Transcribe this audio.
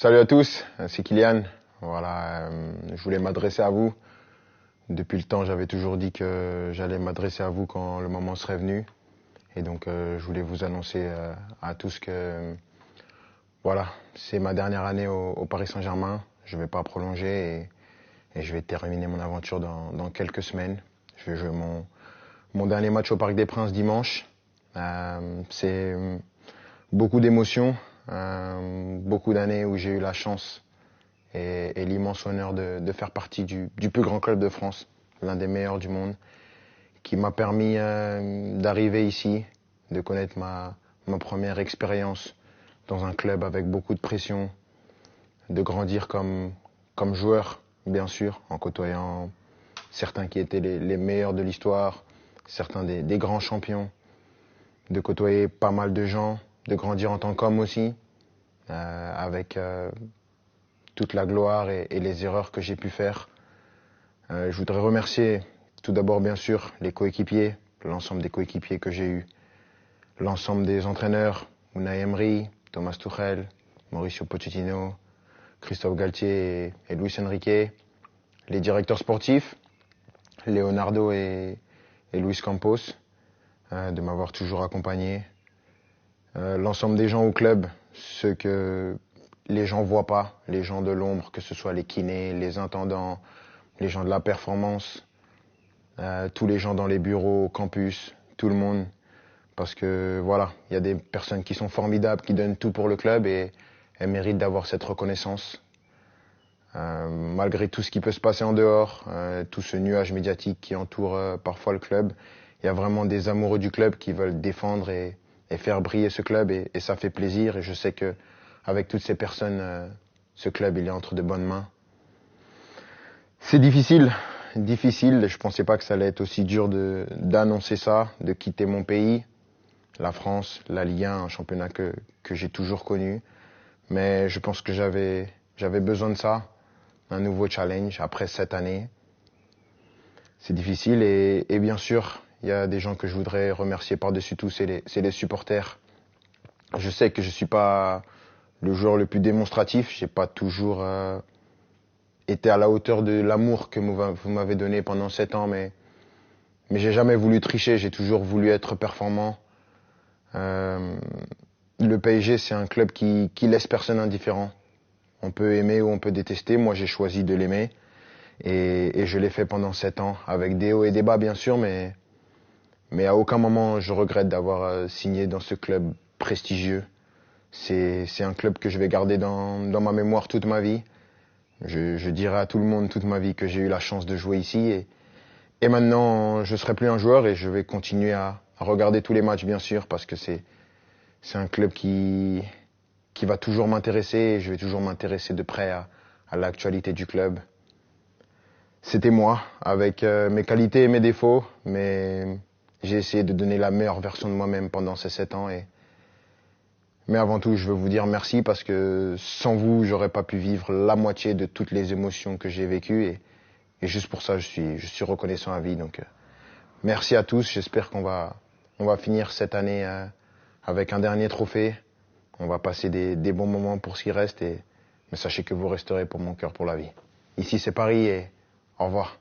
Salut à tous, c'est Kylian. Voilà, je voulais m'adresser à vous. Depuis le temps, j'avais toujours dit que j'allais m'adresser à vous quand le moment serait venu. Et donc, je voulais vous annoncer à tous que voilà, c'est ma dernière année au Paris Saint-Germain. Je ne vais pas prolonger et je vais terminer mon aventure dans quelques semaines. Je vais jouer mon dernier match au Parc des Princes dimanche. C'est beaucoup d'émotions, beaucoup d'années où j'ai eu la chance et l'immense honneur de faire partie du plus grand club de France, l'un des meilleurs du monde, qui m'a permis d'arriver ici, de connaître ma première expérience dans un club avec beaucoup de pression, de grandir comme joueur, bien sûr, en côtoyant certains qui étaient les meilleurs de l'histoire, certains des grands champions, de côtoyer pas mal de gens, de grandir en tant qu'homme aussi, avec toute la gloire et les erreurs que j'ai pu faire. Je voudrais remercier tout d'abord bien sûr les coéquipiers, l'ensemble des coéquipiers que j'ai eus, l'ensemble des entraîneurs, Unai Emery, Thomas Tuchel, Mauricio Pochettino, Christophe Galtier et Luis Enrique, les directeurs sportifs, Leonardo et Luis Campos, de m'avoir toujours accompagné, l'ensemble des gens au club, ceux que les gens voient pas, les gens de l'ombre, que ce soit les kinés, les intendants, les gens de la performance, tous les gens dans les bureaux, au campus, tout le monde. Parce que voilà, il y a des personnes qui sont formidables, qui donnent tout pour le club et elles méritent d'avoir cette reconnaissance. Malgré tout ce qui peut se passer en dehors, tout ce nuage médiatique qui entoure parfois le club, il y a vraiment des amoureux du club qui veulent défendre et faire briller ce club et ça fait plaisir. Et je sais que avec toutes ces personnes, ce club il est entre de bonnes mains. C'est difficile. Je pensais pas que ça allait être aussi dur d'annoncer ça, de quitter mon pays, la France, la Ligue 1, un championnat que j'ai toujours connu. Mais je pense que j'avais besoin de ça, un nouveau challenge après 7 années. C'est difficile et bien sûr, il y a des gens que je voudrais remercier par-dessus tout, c'est les supporters. Je sais que je suis pas le joueur le plus démonstratif, j'ai pas toujours été à la hauteur de l'amour que vous m'avez donné pendant 7 ans, mais j'ai jamais voulu tricher, j'ai toujours voulu être performant. Le PSG, c'est un club qui laisse personne indifférent. On peut aimer ou on peut détester. Moi, j'ai choisi de l'aimer et je l'ai fait pendant 7 ans, avec des hauts et des bas, bien sûr, mais à aucun moment je regrette d'avoir signé dans ce club prestigieux. C'est un club que je vais garder dans ma mémoire toute ma vie. Je dirai à tout le monde toute ma vie que j'ai eu la chance de jouer ici et maintenant je serai plus un joueur et je vais continuer à regarder tous les matchs bien sûr parce que c'est un club qui va toujours m'intéresser et je vais toujours m'intéresser de près à l'actualité du club. C'était moi avec mes qualités et mes défauts, mais j'ai essayé de donner la meilleure version de moi-même pendant ces 7 ans mais avant tout, je veux vous dire merci parce que sans vous, j'aurais pas pu vivre la moitié de toutes les émotions que j'ai vécues et juste pour ça, je suis reconnaissant à vie. Donc, merci à tous. J'espère qu'on va finir cette année avec un dernier trophée. On va passer des bons moments pour ce qui reste mais sachez que vous resterez pour mon cœur pour la vie. Ici, c'est Paris et au revoir.